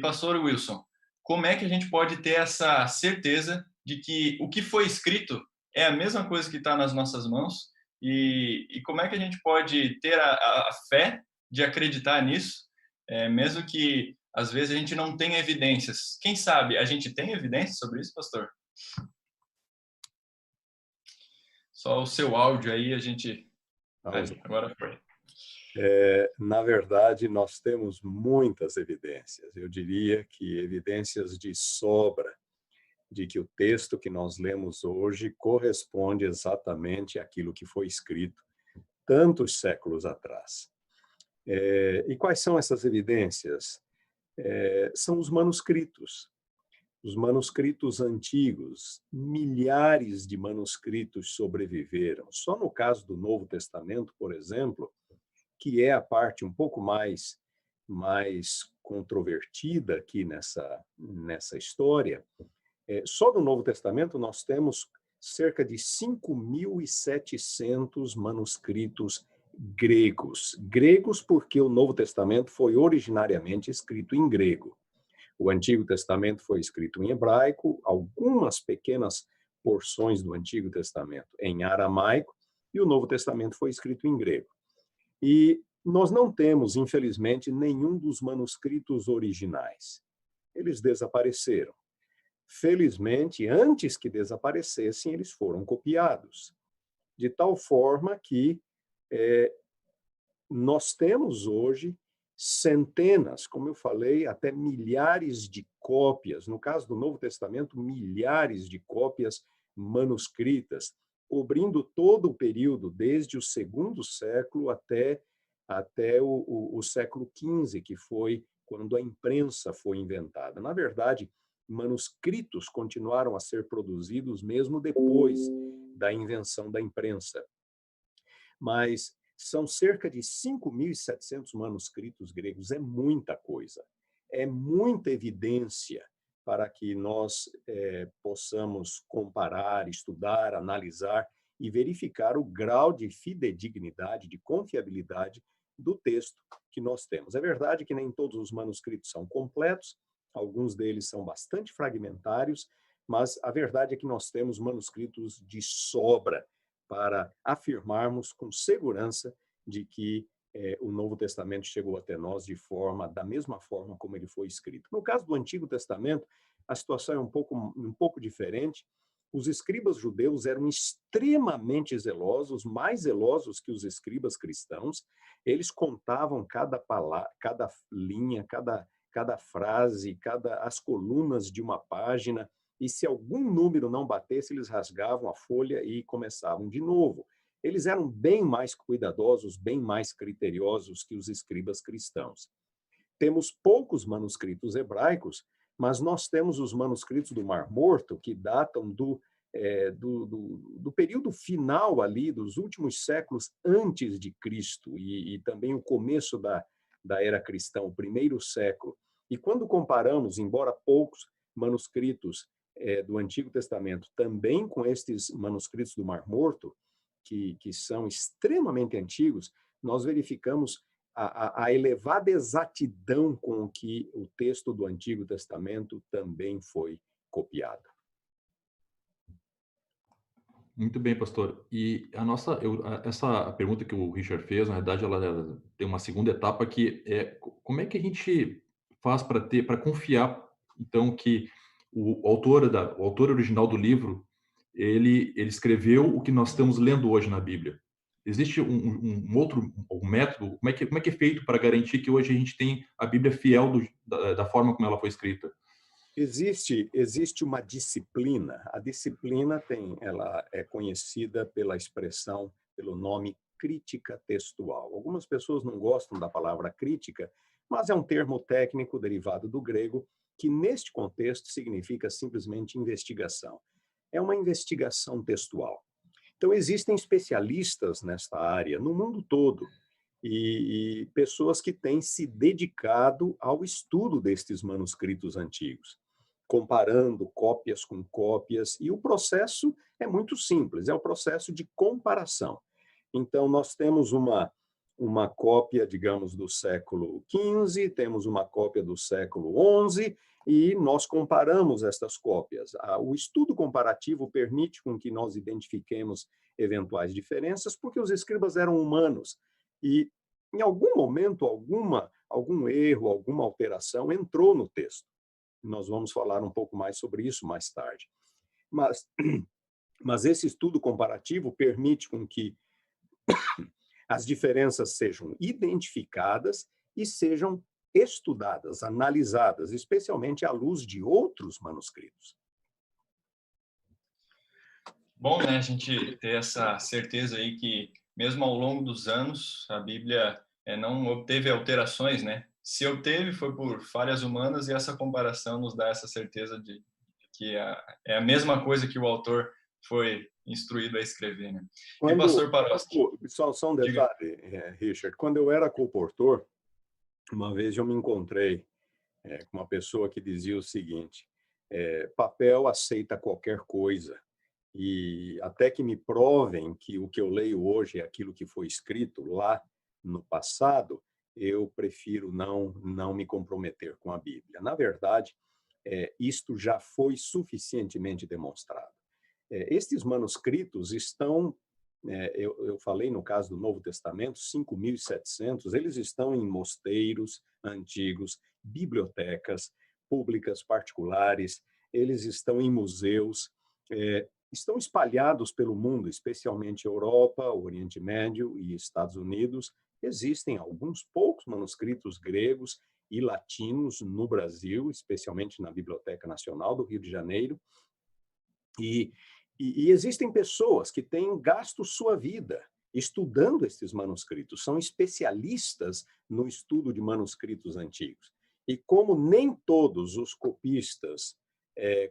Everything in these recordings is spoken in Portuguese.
Pastor Wilson, como é que a gente pode ter essa certeza de que o que foi escrito é a mesma coisa que está nas nossas mãos? E como é que a gente pode ter a fé de acreditar nisso, mesmo que às vezes a gente não tenha evidências? Quem sabe a gente tem evidências sobre isso, pastor? Só o seu áudio aí a gente. Vamos Aí, lá. agora foi. Na verdade, nós temos muitas evidências. Eu diria que evidências de sobra de que o texto que nós lemos hoje corresponde exatamente àquilo que foi escrito tantos séculos atrás. E quais são essas evidências? São os manuscritos. Os manuscritos antigos, milhares de manuscritos sobreviveram. Só no caso do Novo Testamento, por exemplo, que é a parte um pouco mais controvertida aqui nessa história, só no Novo Testamento nós temos cerca de 5.700 manuscritos gregos. Gregos porque o Novo Testamento foi originariamente escrito em grego. O Antigo Testamento foi escrito em hebraico, algumas pequenas porções do Antigo Testamento em aramaico, e o Novo Testamento foi escrito em grego. E nós não temos, infelizmente, nenhum dos manuscritos originais. Eles desapareceram. Felizmente, antes que desaparecessem, eles foram copiados, de tal forma que eh, nós temos hoje centenas, como eu falei, até milhares de cópias, no caso do Novo Testamento, milhares de cópias manuscritas, cobrindo todo o período, desde o segundo século até o século XV, que foi quando a imprensa foi inventada. Na verdade, manuscritos continuaram a ser produzidos mesmo depois da invenção da imprensa. Mas são cerca de 5.700 manuscritos gregos, é muita coisa, é muita evidência para que nós possamos comparar, estudar, analisar e verificar o grau de fidedignidade, de confiabilidade do texto que nós temos. É verdade que nem todos os manuscritos são completos, alguns deles são bastante fragmentários, mas a verdade é que nós temos manuscritos de sobra para afirmarmos com segurança de que o Novo Testamento chegou até nós da mesma forma como ele foi escrito. No caso do Antigo Testamento, a situação é um pouco diferente. Os escribas judeus eram extremamente zelosos, mais zelosos que os escribas cristãos. Eles contavam cada palavra, cada linha, cada frase, as colunas de uma página, e se algum número não batesse, eles rasgavam a folha e começavam de novo. Eles eram bem mais cuidadosos, bem mais criteriosos que os escribas cristãos. Temos poucos manuscritos hebraicos, mas nós temos os manuscritos do Mar Morto, que datam do período final ali, dos últimos séculos antes de Cristo, e também o começo da era cristã, o primeiro século. E quando comparamos, embora poucos manuscritos do Antigo Testamento também com estes manuscritos do Mar Morto, que são extremamente antigos, nós verificamos a elevada exatidão com que o texto do Antigo Testamento também foi copiado. Muito bem, pastor. E essa pergunta que o Richard fez, na verdade, ela tem uma segunda etapa que é como é que a gente faz para confiar, então, que o autor original do livro, ele escreveu o que nós estamos lendo hoje na Bíblia? Existe um outro um método? Como é que é feito para garantir que hoje a gente tem a Bíblia fiel da forma como ela foi escrita? Existe uma disciplina. A disciplina ela é conhecida pela expressão, pelo nome crítica textual. Algumas pessoas não gostam da palavra crítica, mas é um termo técnico derivado do grego que, neste contexto, significa simplesmente investigação. É uma investigação textual. Então, existem especialistas nesta área no mundo todo e pessoas que têm se dedicado ao estudo destes manuscritos antigos, comparando cópias com cópias, e o processo é muito simples, é o processo de comparação. Então, nós temos uma cópia, digamos, do século XV, temos uma cópia do século XI, e nós comparamos estas cópias. O estudo comparativo permite com que nós identifiquemos eventuais diferenças, porque os escribas eram humanos, e em algum momento, algum erro, alguma alteração entrou no texto. Nós vamos falar um pouco mais sobre isso mais tarde. Mas esse estudo comparativo permite com que as diferenças sejam identificadas e sejam estudadas, analisadas, especialmente à luz de outros manuscritos. Bom, né, a gente ter essa certeza aí que, mesmo ao longo dos anos, a Bíblia não obteve alterações, né? Se obteve, foi por falhas humanas, e essa comparação nos dá essa certeza de que é a mesma coisa que o autor foi instruído a escrever, né? E pastor Paroski, só um detalhe, Richard, quando eu era colportor, uma vez eu me encontrei com uma pessoa que dizia o seguinte: papel aceita qualquer coisa, e até que me provem que o que eu leio hoje é aquilo que foi escrito lá no passado, eu prefiro não me comprometer com a Bíblia. Na verdade, isto já foi suficientemente demonstrado. Estes manuscritos estão, eu falei no caso do Novo Testamento, 5.700, eles estão em mosteiros antigos, bibliotecas públicas particulares, eles estão em museus, estão espalhados pelo mundo, especialmente Europa, Oriente Médio e Estados Unidos. Existem alguns poucos manuscritos gregos e latinos no Brasil, especialmente na Biblioteca Nacional do Rio de Janeiro. E existem pessoas que têm gasto sua vida estudando esses manuscritos, são especialistas no estudo de manuscritos antigos. E como nem todos os copistas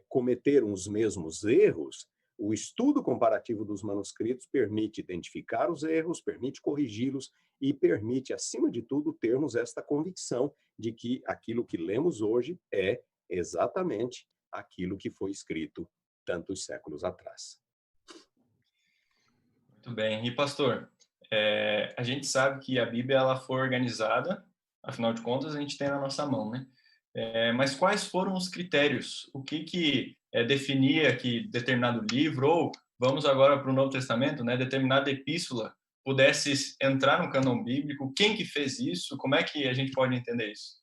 cometeram os mesmos erros, o estudo comparativo dos manuscritos permite identificar os erros, permite corrigi-los e permite, acima de tudo, termos esta convicção de que aquilo que lemos hoje é exatamente aquilo que foi escrito tantos séculos atrás. Muito bem. E, pastor, a gente sabe que a Bíblia ela foi organizada, afinal de contas, a gente tem na nossa mão, né? Mas quais foram os critérios? O que definia que determinado livro, ou vamos agora para o Novo Testamento, né, determinada epístola pudesse entrar no cânon bíblico? Quem que fez isso? Como é que a gente pode entender isso?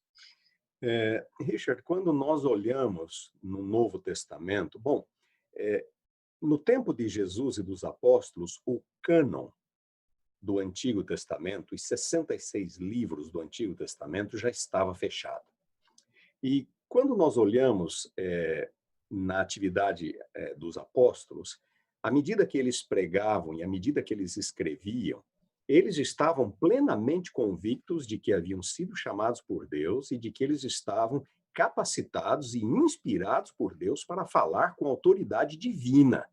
Richard, quando nós olhamos no Novo Testamento, no tempo de Jesus e dos apóstolos, o cânon do Antigo Testamento, os 66 livros do Antigo Testamento já estava fechado. E quando nós olhamos na atividade dos apóstolos, à medida que eles pregavam e à medida que eles escreviam, eles estavam plenamente convictos de que haviam sido chamados por Deus e de que eles estavam capacitados e inspirados por Deus para falar com autoridade divina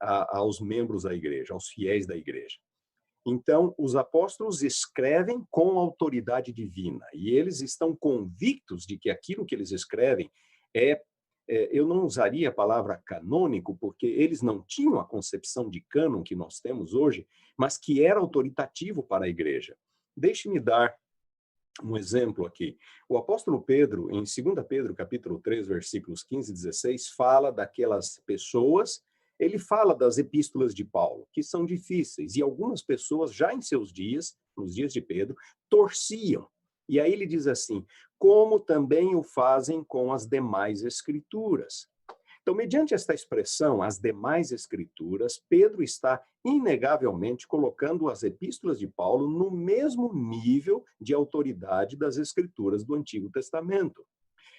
aos membros da igreja, aos fiéis da igreja. Então, os apóstolos escrevem com autoridade divina e eles estão convictos de que aquilo que eles escrevem eu não usaria a palavra canônico, porque eles não tinham a concepção de cânon que nós temos hoje, mas que era autoritativo para a igreja. Deixe-me dar um exemplo aqui. O apóstolo Pedro, em 2 Pedro, capítulo 3, versículos 15 e 16, fala daquelas pessoas, ele fala das epístolas de Paulo, que são difíceis, e algumas pessoas já em seus dias, nos dias de Pedro, torciam. E aí ele diz assim: como também o fazem com as demais escrituras. Então, mediante esta expressão, as demais escrituras, Pedro está inegavelmente colocando as epístolas de Paulo no mesmo nível de autoridade das escrituras do Antigo Testamento.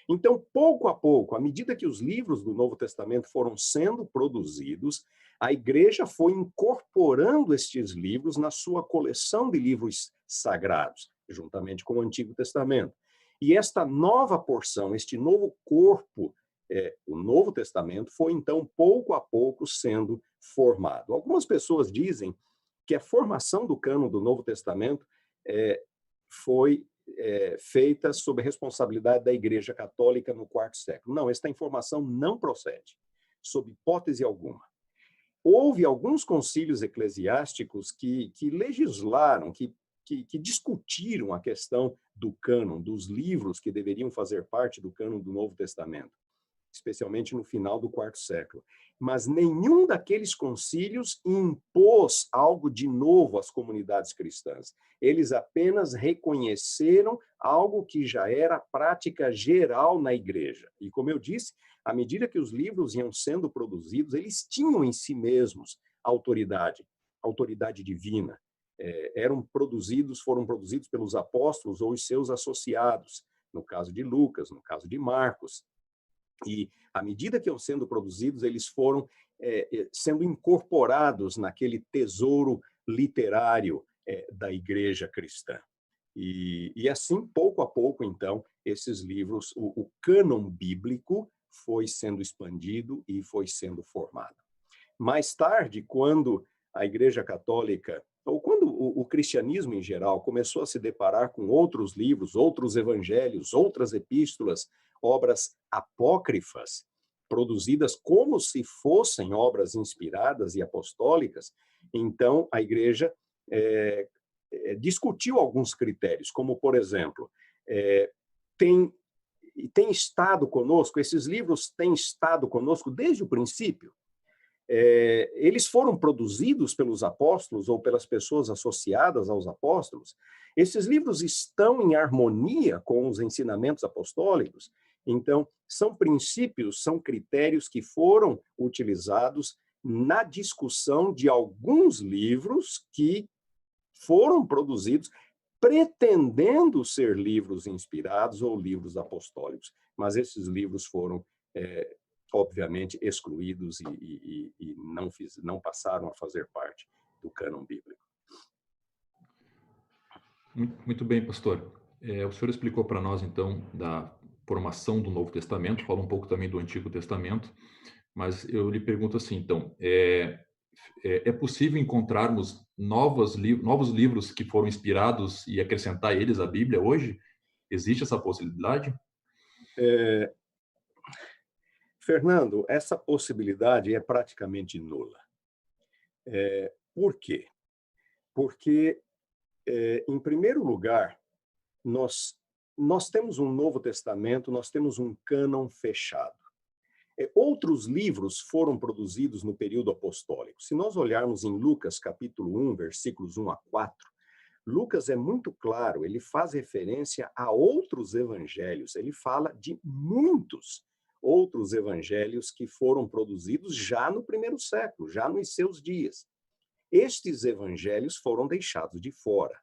Então, pouco a pouco, à medida que os livros do Novo Testamento foram sendo produzidos, a igreja foi incorporando estes livros na sua coleção de livros sagrados, juntamente com o Antigo Testamento. E esta nova porção, este novo corpo, o Novo Testamento, foi então pouco a pouco sendo formado. Algumas pessoas dizem que a formação do cânon do Novo Testamento foi feita sob a responsabilidade da Igreja Católica no IV século. Não, esta informação não procede, sob hipótese alguma. Houve alguns concílios eclesiásticos que legislaram, que que discutiram a questão do cânon, dos livros que deveriam fazer parte do cânon do Novo Testamento, especialmente no final do quarto século. Mas nenhum daqueles concílios impôs algo de novo às comunidades cristãs. Eles apenas reconheceram algo que já era prática geral na igreja. E, como eu disse, à medida que os livros iam sendo produzidos, eles tinham em si mesmos autoridade divina. Foram produzidos pelos apóstolos ou os seus associados, no caso de Lucas, no caso de Marcos. E, à medida que iam sendo produzidos, eles foram sendo incorporados naquele tesouro literário da igreja cristã. E assim, pouco a pouco, então, esses livros, o cânon bíblico foi sendo expandido e foi sendo formado. Mais tarde, quando a Igreja Católica, ou quando o cristianismo em geral começou a se deparar com outros livros, outros evangelhos, outras epístolas, obras apócrifas, produzidas como se fossem obras inspiradas e apostólicas, então a Igreja discutiu alguns critérios, como, por exemplo, tem estado conosco, esses livros têm estado conosco desde o princípio. Eles foram produzidos pelos apóstolos ou pelas pessoas associadas aos apóstolos. Esses livros estão em harmonia com os ensinamentos apostólicos. Então, são princípios, são critérios que foram utilizados na discussão de alguns livros que foram produzidos pretendendo ser livros inspirados ou livros apostólicos. Mas esses livros foram obviamente excluídos e não passaram a fazer parte do cânon bíblico. Muito bem, pastor. O senhor explicou para nós, então, da formação do Novo Testamento, falou um pouco também do Antigo Testamento, mas eu lhe pergunto assim, então, é possível encontrarmos novos livros que foram inspirados e acrescentar eles à Bíblia hoje? Existe essa possibilidade? Fernando, essa possibilidade é praticamente nula. Por quê? Porque, em primeiro lugar, nós temos um Novo Testamento, nós temos um cânon fechado. Outros livros foram produzidos no período apostólico. Se nós olharmos em Lucas, capítulo 1, versículos 1 a 4, Lucas é muito claro, ele faz referência a outros evangelhos, ele fala de muitos outros evangelhos que foram produzidos já no primeiro século, já nos seus dias. Estes evangelhos foram deixados de fora.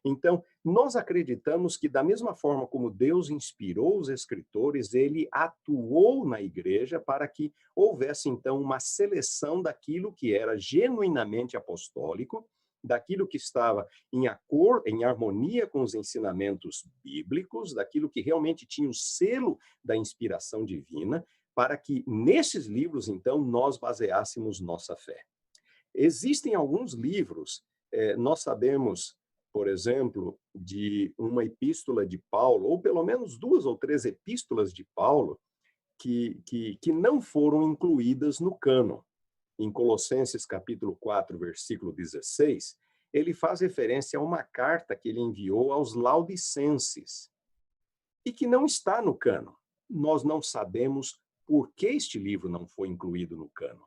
Então, nós acreditamos que, da mesma forma como Deus inspirou os escritores, ele atuou na igreja para que houvesse, então, uma seleção daquilo que era genuinamente apostólico, daquilo que estava em harmonia com os ensinamentos bíblicos, daquilo que realmente tinha o selo da inspiração divina, para que, nesses livros, então, nós baseássemos nossa fé. Existem alguns livros, nós sabemos, por exemplo, de uma epístola de Paulo, ou pelo menos 2 ou 3 epístolas de Paulo, que não foram incluídas no cânon. Em Colossenses capítulo 4, versículo 16, ele faz referência a uma carta que ele enviou aos Laodicenses, e que não está no cânon. Nós não sabemos por que este livro não foi incluído no cânon.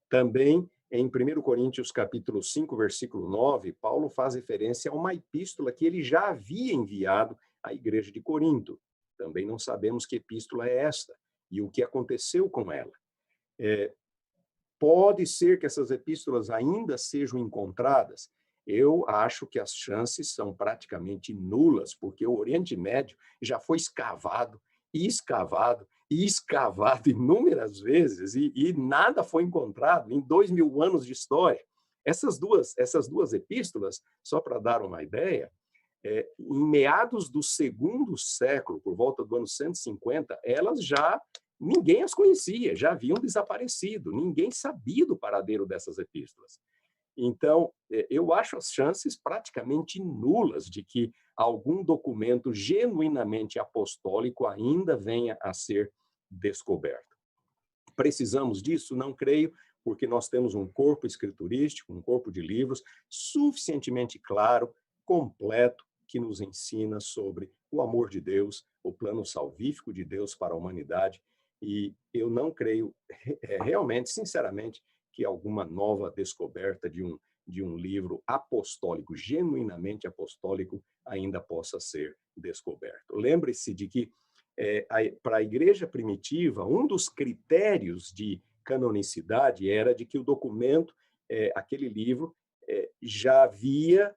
Também, em 1 Coríntios capítulo 5, versículo 9, Paulo faz referência a uma epístola que ele já havia enviado à igreja de Corinto. Também não sabemos que epístola é esta e o que aconteceu com ela. Pode ser que essas epístolas ainda sejam encontradas. Eu acho que as chances são praticamente nulas, porque o Oriente Médio já foi escavado e escavado e escavado inúmeras vezes e nada foi encontrado em 2000 anos de história. Essas duas epístolas, só para dar uma ideia, em meados do segundo século, por volta do ano 150, ninguém as conhecia, já haviam desaparecido, ninguém sabia do paradeiro dessas epístolas. Então, eu acho as chances praticamente nulas de que algum documento genuinamente apostólico ainda venha a ser descoberto. Precisamos disso? Não creio, porque nós temos um corpo escriturístico, um corpo de livros suficientemente claro, completo que nos ensina sobre o amor de Deus, o plano salvífico de Deus para a humanidade. E eu não creio, realmente, sinceramente, que alguma nova descoberta de um livro apostólico, genuinamente apostólico, ainda possa ser descoberto. Lembre-se de que, para a igreja primitiva, um dos critérios de canonicidade era de que o documento, aquele livro, já havia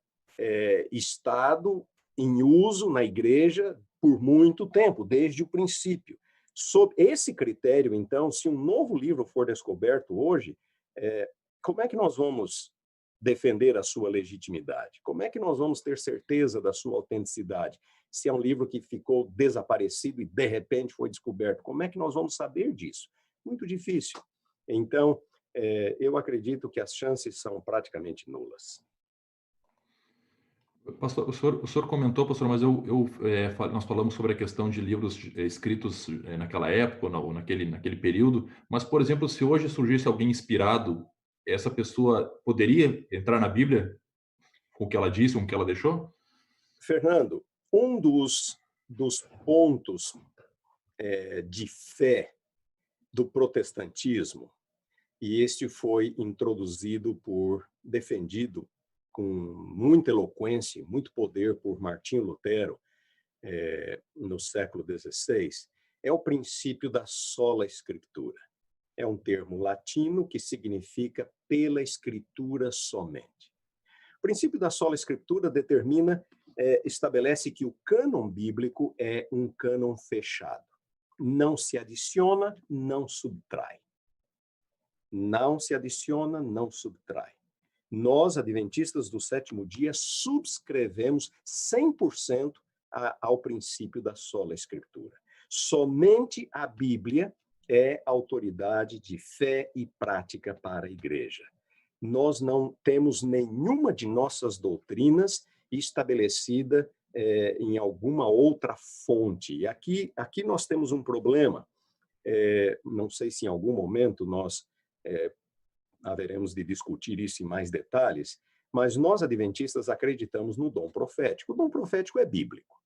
estado em uso na igreja por muito tempo, desde o princípio. Sob esse critério, então, se um novo livro for descoberto hoje, como é que nós vamos defender a sua legitimidade? Como é que nós vamos ter certeza da sua autenticidade? Se é um livro que ficou desaparecido e, de repente, foi descoberto, como é que nós vamos saber disso? Muito difícil. Então, eu acredito que as chances são praticamente nulas. Pastor, o senhor comentou, pastor, mas nós falamos sobre a questão de livros escritos naquela época ou naquele período, mas, por exemplo, se hoje surgisse alguém inspirado, essa pessoa poderia entrar na Bíblia com o que ela disse, com o que ela deixou? Fernando, um dos pontos de fé do protestantismo, e este foi defendido com muita eloquência, muito poder por Martinho Lutero, no século XVI, é o princípio da sola escritura. É um termo latino que significa pela escritura somente. O princípio da sola escritura estabelece que o cânon bíblico é um cânon fechado. Não se adiciona, não subtrai. Não se adiciona, não subtrai. Nós, adventistas do sétimo dia, subscrevemos 100% ao princípio da sola escritura. Somente a Bíblia é autoridade de fé e prática para a igreja. Nós não temos nenhuma de nossas doutrinas estabelecida em alguma outra fonte. E aqui nós temos um problema. Não sei se em algum momento nós haveremos de discutir isso em mais detalhes, mas nós, adventistas, acreditamos no dom profético. O dom profético é bíblico.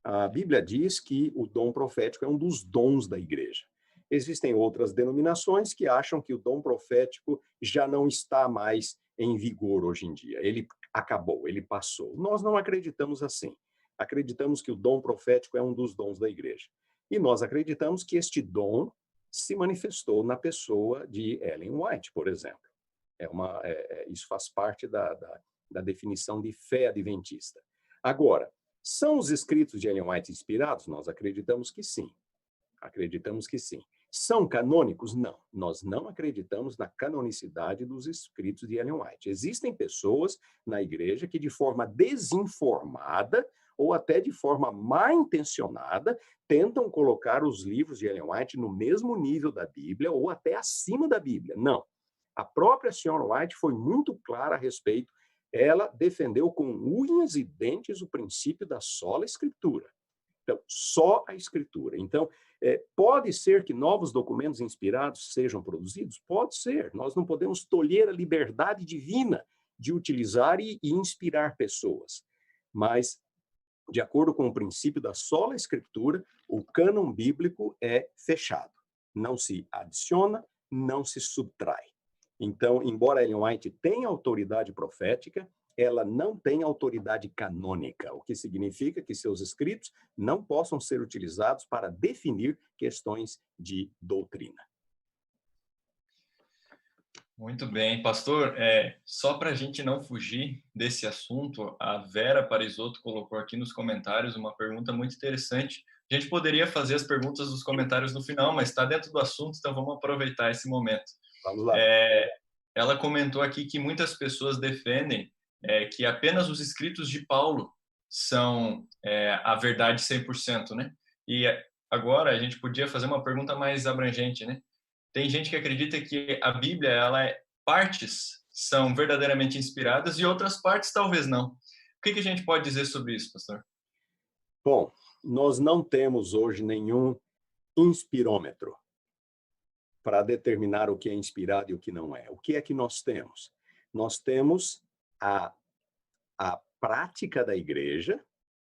A Bíblia diz que o dom profético é um dos dons da igreja. Existem outras denominações que acham que o dom profético já não está mais em vigor hoje em dia. Ele acabou, ele passou. Nós não acreditamos assim. Acreditamos que o dom profético é um dos dons da igreja. E nós acreditamos que este dom se manifestou na pessoa de Ellen White, por exemplo. Isso faz parte da definição de fé adventista. Agora, são os escritos de Ellen White inspirados? Nós acreditamos que sim. Acreditamos que sim. São canônicos? Não. Nós não acreditamos na canonicidade dos escritos de Ellen White. Existem pessoas na igreja que, de forma desinformada ou até de forma mal intencionada, tentam colocar os livros de Ellen White no mesmo nível da Bíblia ou até acima da Bíblia. Não. A própria senhora White foi muito clara a respeito. Ela defendeu com unhas e dentes o princípio da sola escritura. Então, só a escritura. Então, pode ser que novos documentos inspirados sejam produzidos? Pode ser. Nós não podemos tolher a liberdade divina de utilizar e inspirar pessoas. Mas, de acordo com o princípio da sola escritura, o cânon bíblico é fechado. Não se adiciona, não se subtrai. Então, embora Ellen White tenha autoridade profética, ela não tem autoridade canônica, o que significa que seus escritos não possam ser utilizados para definir questões de doutrina. Muito bem, pastor. Só para a gente não fugir desse assunto, a Vera Parisotto colocou aqui nos comentários uma pergunta muito interessante. A gente poderia fazer as perguntas dos comentários no final, mas está dentro do assunto, então vamos aproveitar esse momento. Vamos lá. Ela comentou aqui que muitas pessoas defendem que apenas os escritos de Paulo são a verdade 100%, né? E agora a gente podia fazer uma pergunta mais abrangente, né? Tem gente que acredita que a Bíblia, partes são verdadeiramente inspiradas e outras partes talvez não. O que a gente pode dizer sobre isso, pastor? Bom, nós não temos hoje nenhum inspirômetro para determinar o que é inspirado e o que não é. O que é que nós temos? Nós temos a prática da igreja,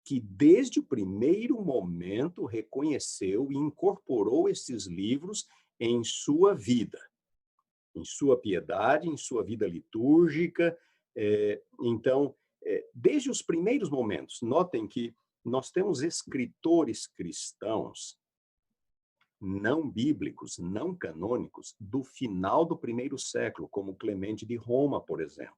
que desde o primeiro momento reconheceu e incorporou esses livros em sua vida, em sua piedade, em sua vida litúrgica. Então, desde os primeiros momentos, notem que nós temos escritores cristãos não bíblicos, não canônicos, do final do primeiro século, como Clemente de Roma, por exemplo.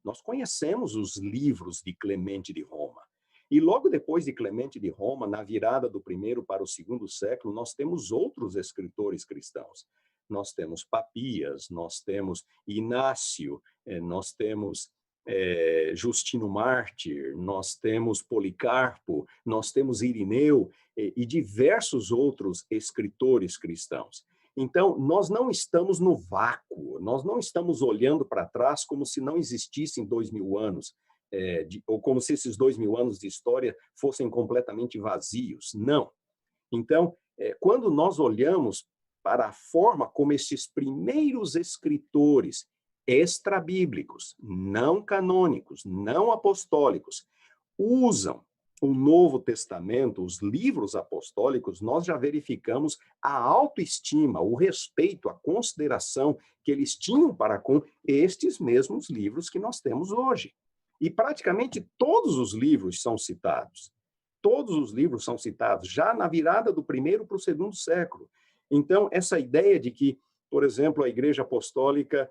Nós conhecemos os livros de Clemente de Roma. E logo depois de Clemente de Roma, na virada do primeiro para o segundo século, nós temos outros escritores cristãos. Nós temos Papias, nós temos Inácio, nós temos Justino Mártir, nós temos Policarpo, nós temos Irineu e diversos outros escritores cristãos. Então, nós não estamos no vácuo, nós não estamos olhando para trás como se não existissem 2000 anos, ou como se esses 2000 anos de história fossem completamente vazios. Não. Então, quando nós olhamos para a forma como esses primeiros escritores extrabíblicos, não canônicos, não apostólicos, usam o Novo Testamento, os livros apostólicos, nós já verificamos a autoestima, o respeito, a consideração que eles tinham para com estes mesmos livros que nós temos hoje. E praticamente todos os livros são citados. Todos os livros são citados, já na virada do primeiro para o segundo século. Então, essa ideia de que, por exemplo, a Igreja Apostólica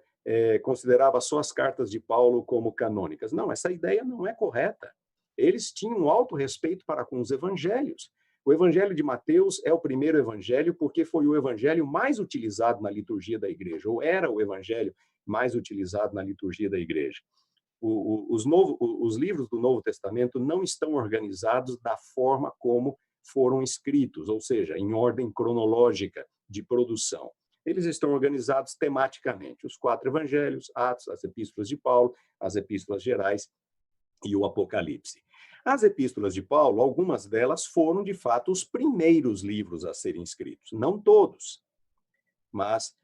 considerava só as cartas de Paulo como canônicas. Não, essa ideia não é correta. Eles tinham um alto respeito para com os evangelhos. O evangelho de Mateus é o primeiro evangelho porque foi o evangelho mais utilizado na liturgia da igreja, ou era o evangelho mais utilizado na liturgia da igreja. Os livros do Novo Testamento não estão organizados da forma como foram escritos, ou seja, em ordem cronológica de produção. Eles estão organizados tematicamente. Os 4 evangelhos, Atos, as epístolas de Paulo, as epístolas gerais e o Apocalipse. As epístolas de Paulo, algumas delas foram, de fato, os primeiros livros a serem escritos. Não todos, mas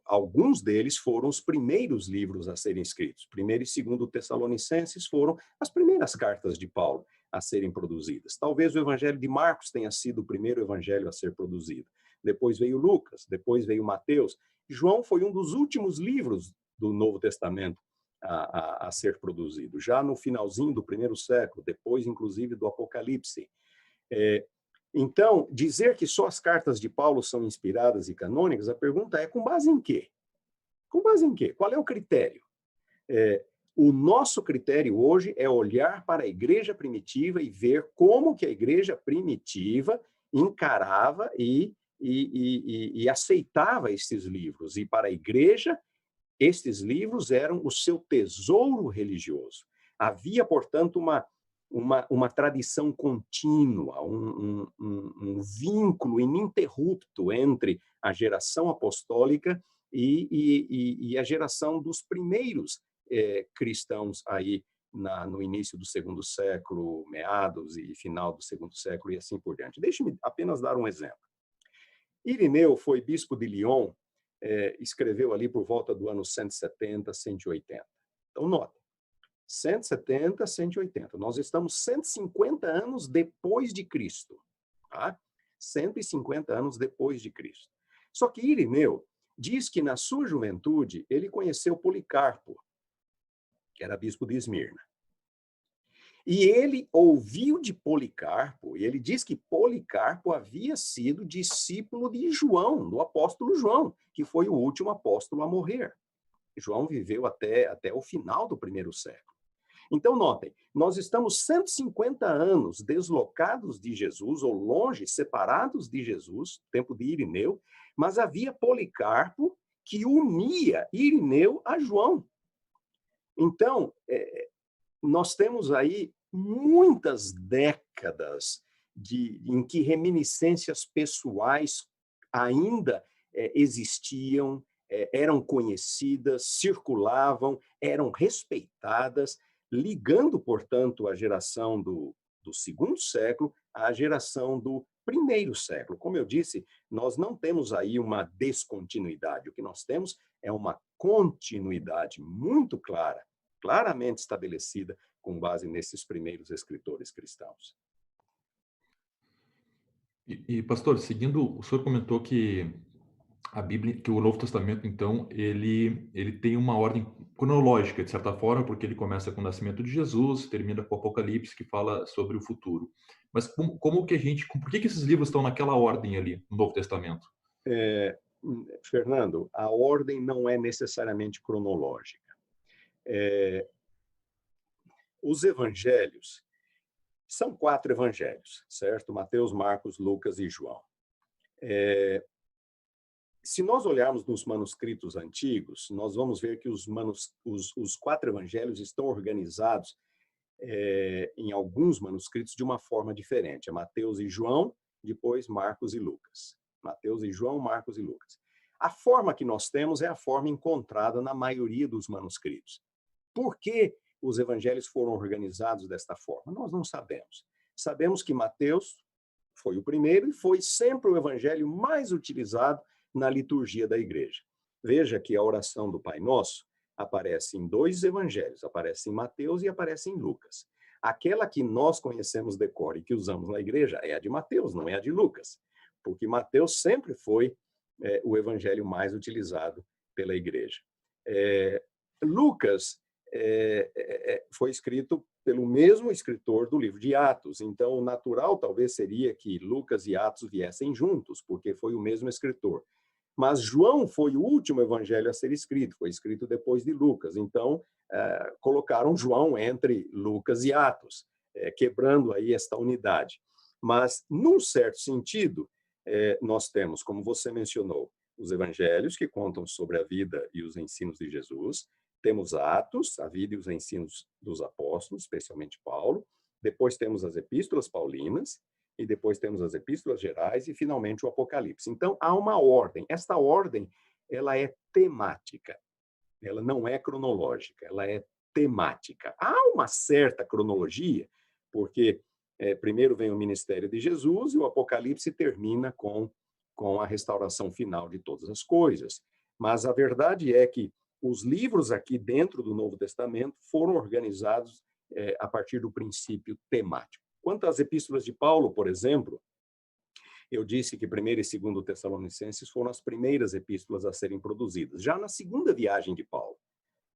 alguns deles foram os primeiros livros a serem escritos. Primeiro e segundo Tessalonicenses foram as primeiras cartas de Paulo a serem produzidas. Talvez o evangelho de Marcos tenha sido o primeiro evangelho a ser produzido. Depois veio Lucas, depois veio Mateus. João foi um dos últimos livros do Novo Testamento a ser produzido, já no finalzinho do primeiro século, depois, inclusive, do Apocalipse. Então, dizer que só as cartas de Paulo são inspiradas e canônicas, a pergunta é com base em quê? Com base em quê? Qual é o critério? O nosso critério hoje é olhar para a igreja primitiva e ver como que a igreja primitiva encarava e aceitava esses livros. E para a igreja, estes livros eram o seu tesouro religioso. Havia, portanto, uma tradição contínua, um vínculo ininterrupto entre a geração apostólica e a geração dos primeiros cristãos aí no início do segundo século, meados e final do segundo século e assim por diante. Deixe-me apenas dar um exemplo. Irineu foi bispo de Lyon, escreveu ali por volta do ano 170, 180. Então, nota, 170, 180. Nós estamos 150 anos depois de Cristo. Tá? 150 anos depois de Cristo. Só que Irineu diz que na sua juventude ele conheceu Policarpo, que era bispo de Esmirna. E ele ouviu de Policarpo, e ele diz que Policarpo havia sido discípulo de João, do apóstolo João, que foi o último apóstolo a morrer. João viveu até o final do primeiro século. Então, notem, nós estamos 150 anos deslocados de Jesus, ou longe, separados de Jesus, tempo de Irineu, mas havia Policarpo que unia Irineu a João. Então, nós temos aí muitas décadas em que reminiscências pessoais ainda existiam, eram conhecidas, circulavam, eram respeitadas, ligando, portanto, a geração do segundo século à geração do primeiro século. Como eu disse, nós não temos aí uma descontinuidade, o que nós temos é uma continuidade muito clara claramente estabelecida com base nesses primeiros escritores cristãos. Pastor, seguindo, o senhor comentou que a Bíblia, que o Novo Testamento, então, ele tem uma ordem cronológica, de certa forma, porque ele começa com o nascimento de Jesus, termina com o Apocalipse, que fala sobre o futuro. Mas como que por que esses livros estão naquela ordem ali, no Novo Testamento? Fernando, a ordem não é necessariamente cronológica. Os evangelhos são 4 evangelhos, certo? Mateus, Marcos, Lucas e João. Se nós olharmos nos manuscritos antigos, nós vamos ver que os 4 evangelhos estão organizados em alguns manuscritos de uma forma diferente. É Mateus e João, depois Marcos e Lucas. Mateus e João, Marcos e Lucas. A forma que nós temos é a forma encontrada na maioria dos manuscritos. Por que os evangelhos foram organizados desta forma? Nós não sabemos. Sabemos que Mateus foi o primeiro e foi sempre o evangelho mais utilizado na liturgia da igreja. Veja que a oração do Pai Nosso aparece em 2 evangelhos, aparece em Mateus e aparece em Lucas. Aquela que nós conhecemos de cor e que usamos na igreja é a de Mateus, não é a de Lucas, porque Mateus sempre foi o evangelho mais utilizado pela igreja. Lucas foi escrito pelo mesmo escritor do livro de Atos, então o natural talvez seria que Lucas e Atos viessem juntos, porque foi o mesmo escritor. Mas João foi o último evangelho a ser escrito, foi escrito depois de Lucas, então colocaram João entre Lucas e Atos, quebrando aí esta unidade. Mas, num certo sentido, nós temos, como você mencionou, os evangelhos que contam sobre a vida e os ensinos de Jesus, temos Atos, a vida e os ensinos dos apóstolos, especialmente Paulo, depois temos as epístolas paulinas, e depois temos as epístolas gerais e, finalmente, o Apocalipse. Então, há uma ordem. Esta ordem, ela é temática. Ela não é cronológica, ela é temática. Há uma certa cronologia, porque primeiro vem o ministério de Jesus e o Apocalipse termina com a restauração final de todas as coisas. Mas a verdade é que os livros aqui dentro do Novo Testamento foram organizados a partir do princípio temático. Quanto às epístolas de Paulo, por exemplo, eu disse que 1ª e 2ª Tessalonicenses foram as primeiras epístolas a serem produzidas. Já na segunda viagem de Paulo,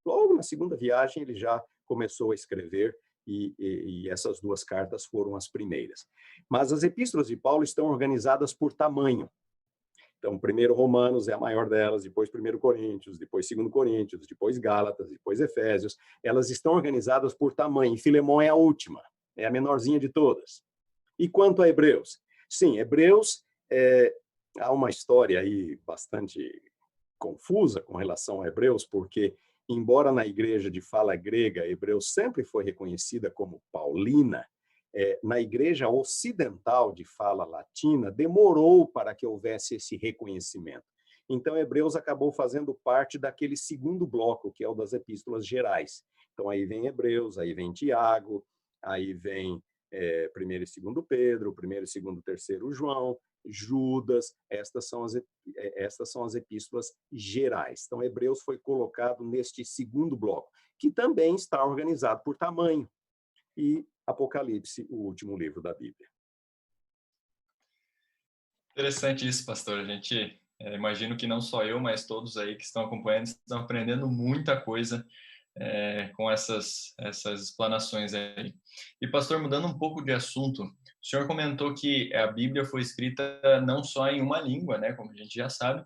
logo na segunda viagem, ele já começou a escrever e essas 2 cartas foram as primeiras. Mas as epístolas de Paulo estão organizadas por tamanho. Então, primeiro Romanos é a maior delas, depois 1 Coríntios, depois 2 Coríntios, depois Gálatas, depois Efésios. Elas estão organizadas por tamanho. E Filemão é a última, é a menorzinha de todas. E quanto a Hebreus? Sim, Hebreus, há uma história aí bastante confusa com relação a Hebreus, porque, embora na igreja de fala grega, Hebreus sempre foi reconhecida como paulina, na igreja ocidental de fala latina, demorou para que houvesse esse reconhecimento. Então, Hebreus acabou fazendo parte daquele segundo bloco, que é o das epístolas gerais. Então, aí vem Hebreus, aí vem Tiago, aí vem 1º e 2º Pedro, 1º e 2º, 3º João, Judas, estas são as epístolas gerais. Então, Hebreus foi colocado neste segundo bloco, que também está organizado por tamanho. E Apocalipse, o último livro da Bíblia. Interessante isso, pastor. A gente, imagino que não só eu, mas todos aí que estão acompanhando, estão aprendendo muita coisa com essas explanações aí. E, pastor, mudando um pouco de assunto, o senhor comentou que a Bíblia foi escrita não só em uma língua, né, como a gente já sabe,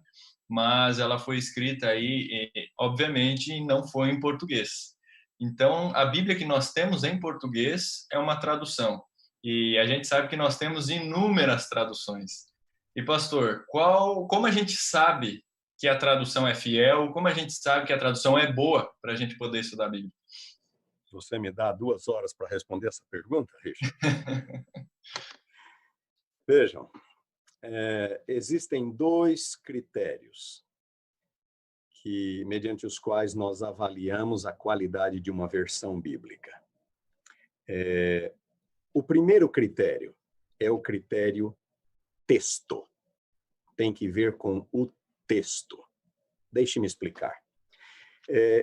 mas ela foi escrita aí, obviamente, não foi em português. Então, a Bíblia que nós temos em português é uma tradução. E a gente sabe que nós temos inúmeras traduções. E, pastor, como a gente sabe que a tradução é fiel? Como a gente sabe que a tradução é boa para a gente poder estudar a Bíblia? Você me dá 2 horas para responder essa pergunta, Richard? Vejam, existem 2 critérios mediante os quais nós avaliamos a qualidade de uma versão bíblica. O primeiro critério é o critério texto. Tem que ver com o texto. Deixe-me explicar.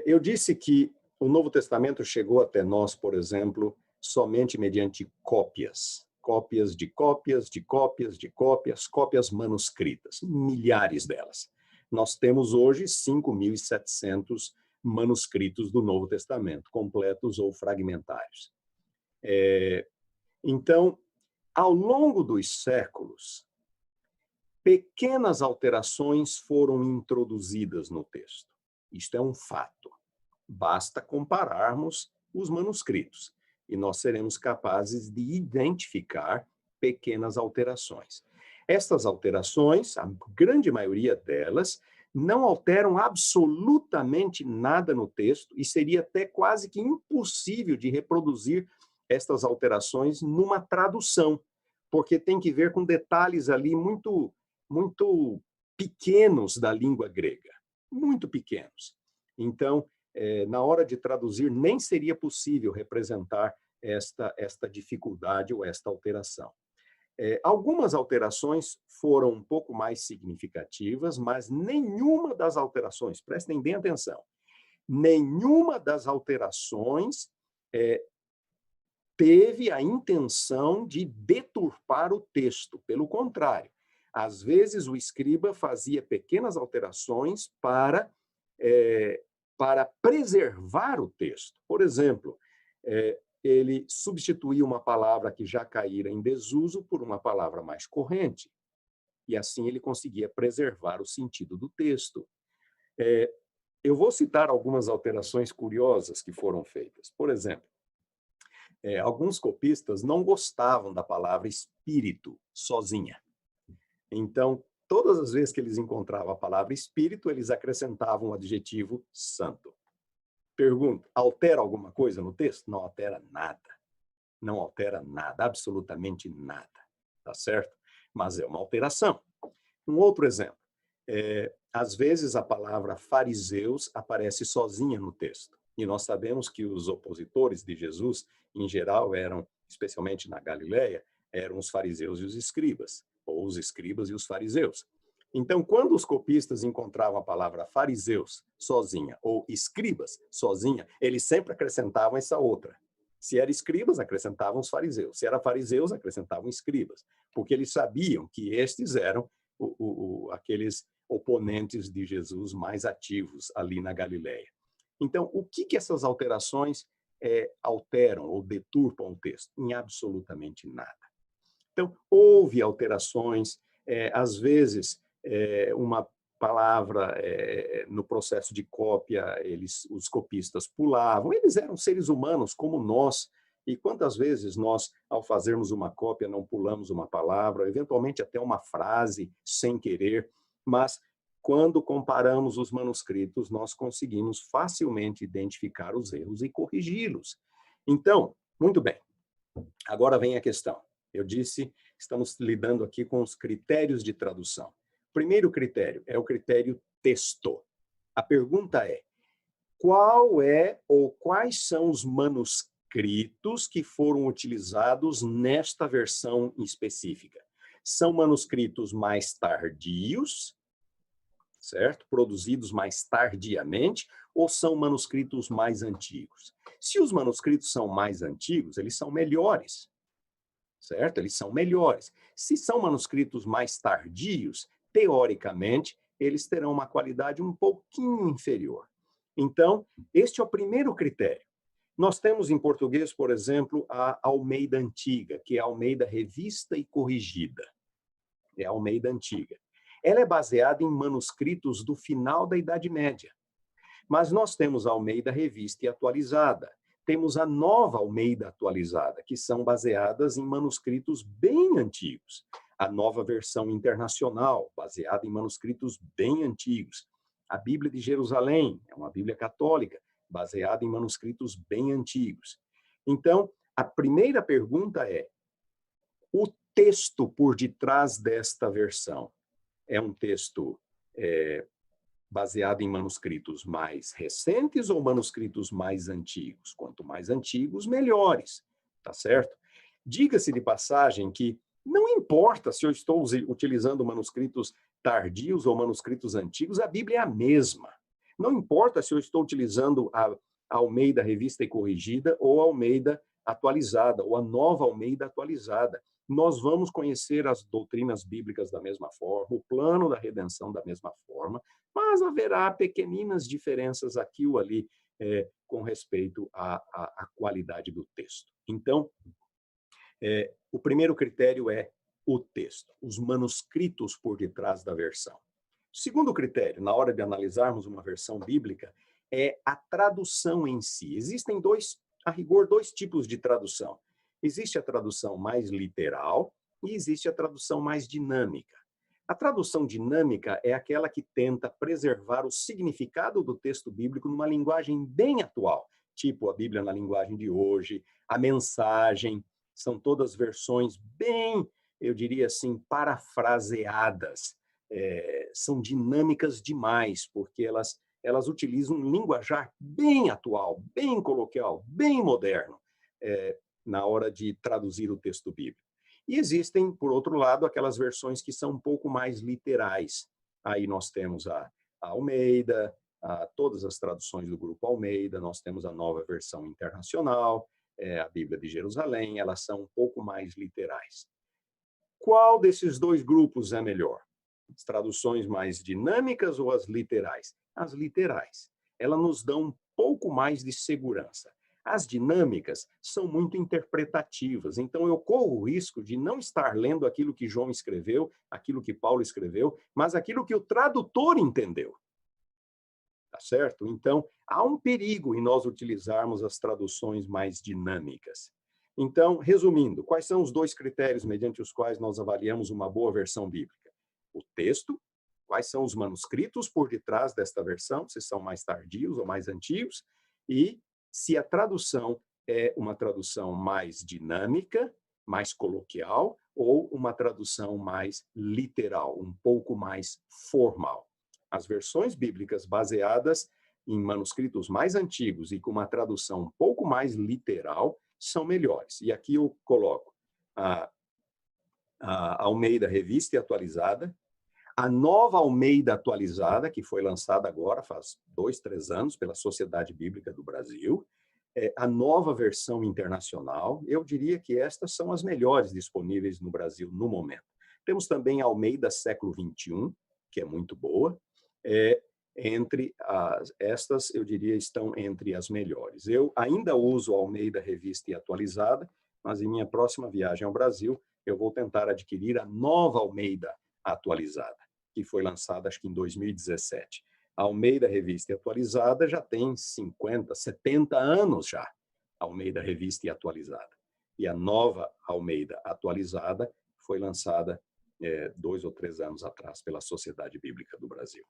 Eu disse que o Novo Testamento chegou até nós, por exemplo, somente mediante cópias. Cópias de cópias, de cópias, de cópias, cópias manuscritas, milhares delas. Nós temos hoje 5.700 manuscritos do Novo Testamento, completos ou fragmentários. Então, ao longo dos séculos, pequenas alterações foram introduzidas no texto. Isto é um fato. Basta compararmos os manuscritos e nós seremos capazes de identificar pequenas alterações. Estas alterações, a grande maioria delas, não alteram absolutamente nada no texto e seria até quase que impossível de reproduzir estas alterações numa tradução, porque tem que ver com detalhes ali muito pequenos da língua grega, muito pequenos. Então, na hora de traduzir, nem seria possível representar esta dificuldade ou esta alteração. Algumas alterações foram um pouco mais significativas, mas nenhuma das alterações, prestem bem atenção, nenhuma das alterações teve a intenção de deturpar o texto. Pelo contrário, às vezes o escriba fazia pequenas alterações para preservar o texto. Por exemplo, ele substituía uma palavra que já caíra em desuso por uma palavra mais corrente. E assim ele conseguia preservar o sentido do texto. Eu vou citar algumas alterações curiosas que foram feitas. Por exemplo, alguns copistas não gostavam da palavra espírito sozinha. Então, todas as vezes que eles encontravam a palavra espírito, eles acrescentavam o adjetivo santo. Pergunta, altera alguma coisa no texto? Não altera nada. Não altera nada, absolutamente nada. Tá certo? Mas é uma alteração. Um outro exemplo. Às vezes a palavra fariseus aparece sozinha no texto. E nós sabemos que os opositores de Jesus, em geral, eram, especialmente na Galileia, eram os fariseus e os escribas, ou os escribas e os fariseus. Então, quando os copistas encontravam a palavra fariseus sozinha ou escribas sozinha, eles sempre acrescentavam essa outra. Se era escribas, acrescentavam os fariseus. Se era fariseus, acrescentavam escribas, porque eles sabiam que estes eram aqueles oponentes de Jesus mais ativos ali na Galileia. Então, o que essas alterações alteram ou deturpam o texto? Em absolutamente nada. Então, houve alterações, às vezes, uma palavra no processo de cópia, os copistas pulavam, eles eram seres humanos como nós, e quantas vezes nós, ao fazermos uma cópia, não pulamos uma palavra, eventualmente até uma frase, sem querer, mas quando comparamos os manuscritos, nós conseguimos facilmente identificar os erros e corrigi-los. Então, muito bem, agora vem a questão. Eu disse, estamos lidando aqui com os critérios de tradução. O primeiro critério é o critério texto. A pergunta é, qual é ou quais são os manuscritos que foram utilizados nesta versão específica? São manuscritos mais tardios, certo? Produzidos mais tardiamente, ou são manuscritos mais antigos? Se os manuscritos são mais antigos, eles são melhores, certo? Eles são melhores. Se são manuscritos mais tardios, teoricamente, eles terão uma qualidade um pouquinho inferior. Então, este é o primeiro critério. Nós temos em português, por exemplo, a Almeida Antiga, que é a Almeida Revista e Corrigida. É a Almeida Antiga. Ela é baseada em manuscritos do final da Idade Média. Mas nós temos a Almeida Revista e Atualizada. Temos a Nova Almeida Atualizada, que são baseadas em manuscritos bem antigos. A Nova Versão Internacional, baseada em manuscritos bem antigos. A Bíblia de Jerusalém, é uma Bíblia católica, baseada em manuscritos bem antigos. Então, a primeira pergunta é, o texto por detrás desta versão é um texto baseado em manuscritos mais recentes ou manuscritos mais antigos? Quanto mais antigos, melhores, tá certo? Diga-se de passagem que não importa se eu estou utilizando manuscritos tardios ou manuscritos antigos, a Bíblia é a mesma. Não importa se eu estou utilizando Almeida Revista e Corrigida ou Almeida Atualizada, ou a Nova Almeida Atualizada. Nós vamos conhecer as doutrinas bíblicas da mesma forma, o plano da redenção da mesma forma, mas haverá pequeninas diferenças aqui ou ali com respeito à qualidade do texto. Então, o primeiro critério é o texto, os manuscritos por detrás da versão. O segundo critério, na hora de analisarmos uma versão bíblica, é a tradução em si. Existem a rigor, dois tipos de tradução. Existe a tradução mais literal e existe a tradução mais dinâmica. A tradução dinâmica é aquela que tenta preservar o significado do texto bíblico numa linguagem bem atual, tipo a Bíblia na linguagem de hoje, a mensagem, são todas versões bem, eu diria assim, parafraseadas. São dinâmicas demais, porque elas utilizam um linguajar bem atual, bem coloquial, bem moderno, na hora de traduzir o texto bíblico. E existem, por outro lado, aquelas versões que são um pouco mais literais. Aí nós temos a Almeida, todas as traduções do Grupo Almeida, nós temos a Nova Versão Internacional, a Bíblia de Jerusalém, elas são um pouco mais literais. Qual desses dois grupos é melhor? As traduções mais dinâmicas ou as literais? As literais. Elas nos dão um pouco mais de segurança. As dinâmicas são muito interpretativas, então eu corro o risco de não estar lendo aquilo que João escreveu, aquilo que Paulo escreveu, mas aquilo que o tradutor entendeu. Tá certo? Então, há um perigo em nós utilizarmos as traduções mais dinâmicas. Então, resumindo, quais são os dois critérios mediante os quais nós avaliamos uma boa versão bíblica? O texto, quais são os manuscritos por detrás desta versão, se são mais tardios ou mais antigos, e se a tradução é uma tradução mais dinâmica, mais coloquial, ou uma tradução mais literal, um pouco mais formal. As versões bíblicas baseadas em manuscritos mais antigos e com uma tradução um pouco mais literal são melhores. E aqui eu coloco a Almeida Revista e Atualizada, a Nova Almeida Atualizada, que foi lançada agora, faz 2, 3 anos, pela Sociedade Bíblica do Brasil, a Nova Versão Internacional, eu diria que estas são as melhores disponíveis no Brasil no momento. Temos também a Almeida Século XXI, que é muito boa. Estas, eu diria, estão entre as melhores. Eu ainda uso a Almeida Revista e Atualizada, mas em minha próxima viagem ao Brasil, eu vou tentar adquirir a Nova Almeida Atualizada, que foi lançada, acho que em 2017. A Almeida Revista e Atualizada já tem 50, 70 anos já, Almeida Revista e Atualizada. E a Nova Almeida Atualizada foi lançada 2 ou 3 anos atrás pela Sociedade Bíblica do Brasil.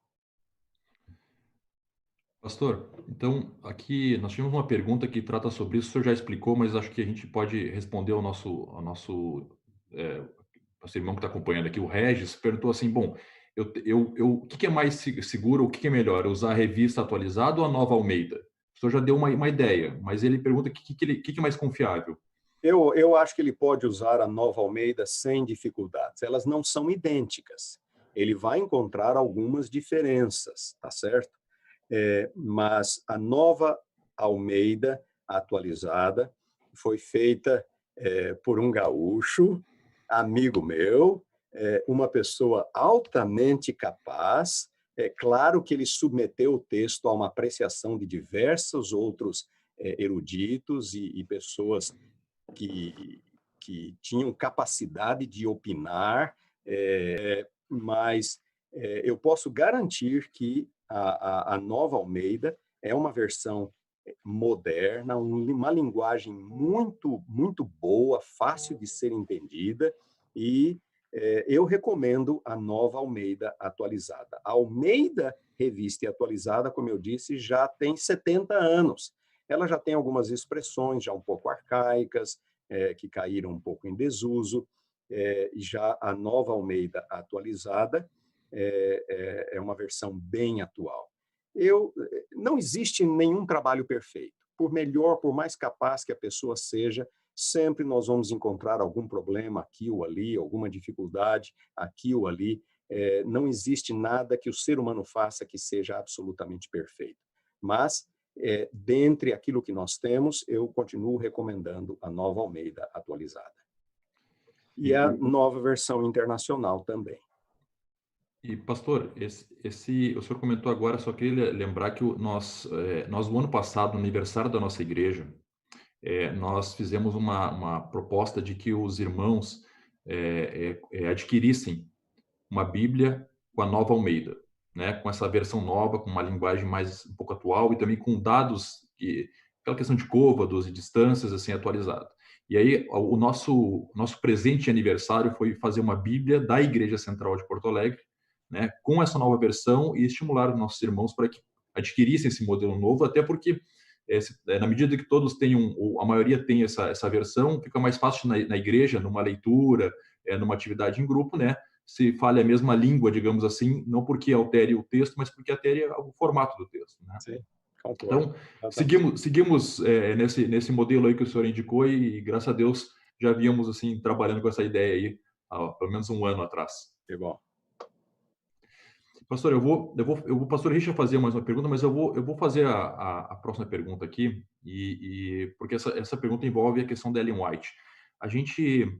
Pastor, então aqui nós tivemos uma pergunta que trata sobre isso, o senhor já explicou, mas acho que a gente pode responder ao nosso irmão que está acompanhando aqui, o Regis, perguntou assim, bom, o que é mais seguro, o que é melhor, usar a revista atualizada ou a Nova Almeida? O senhor já deu uma ideia, mas ele pergunta o que é mais confiável. Eu acho que ele pode usar a Nova Almeida sem dificuldades. Elas não são idênticas. Ele vai encontrar algumas diferenças, tá certo? Mas a Nova Almeida Atualizada foi feita por um gaúcho, amigo meu, uma pessoa altamente capaz. É claro que ele submeteu o texto a uma apreciação de diversos outros eruditos e pessoas que tinham capacidade de opinar, mas eu posso garantir que a Nova Almeida é uma versão moderna, uma linguagem muito, muito boa, fácil de ser entendida, e eu recomendo a Nova Almeida Atualizada. A Almeida Revista e Atualizada, como eu disse, já tem 70 anos. Ela já tem algumas expressões já um pouco arcaicas, que caíram um pouco em desuso, e já a Nova Almeida Atualizada é uma versão bem atual. Não existe nenhum trabalho perfeito. Por melhor, por mais capaz que a pessoa seja, sempre nós vamos encontrar algum problema aqui ou ali, alguma dificuldade aqui ou ali. Não existe nada que o ser humano faça que seja absolutamente perfeito. Mas dentre aquilo que nós temos, eu continuo recomendando a Nova Almeida atualizada. E a nova versão internacional também. E, pastor, o senhor comentou agora, só queria lembrar que nós, no ano passado, no aniversário da nossa igreja, nós fizemos uma proposta de que os irmãos adquirissem uma Bíblia com a Nova Almeida, né? Com essa versão nova, com uma linguagem mais um pouco atual e também com dados, aquela questão de côvados e distâncias assim atualizada. E aí o nosso presente de aniversário foi fazer uma Bíblia da Igreja Central de Porto Alegre, né? Com essa nova versão e estimular os nossos irmãos para que adquirissem esse modelo novo, até porque na medida que todos tenham, ou a maioria tem essa versão, fica mais fácil na igreja, numa leitura, numa atividade em grupo, né? Se fale a mesma língua, digamos assim, não porque altere o texto, mas porque altere o formato do texto, né? Sim, então, seguimos nesse modelo aí que o senhor indicou e, graças a Deus, já víamos assim, trabalhando com essa ideia aí há pelo menos um ano atrás. Que bom. Pastor, pastor Richard fazer mais uma pergunta, mas eu vou fazer a próxima pergunta aqui, porque essa pergunta envolve a questão da Ellen White. A gente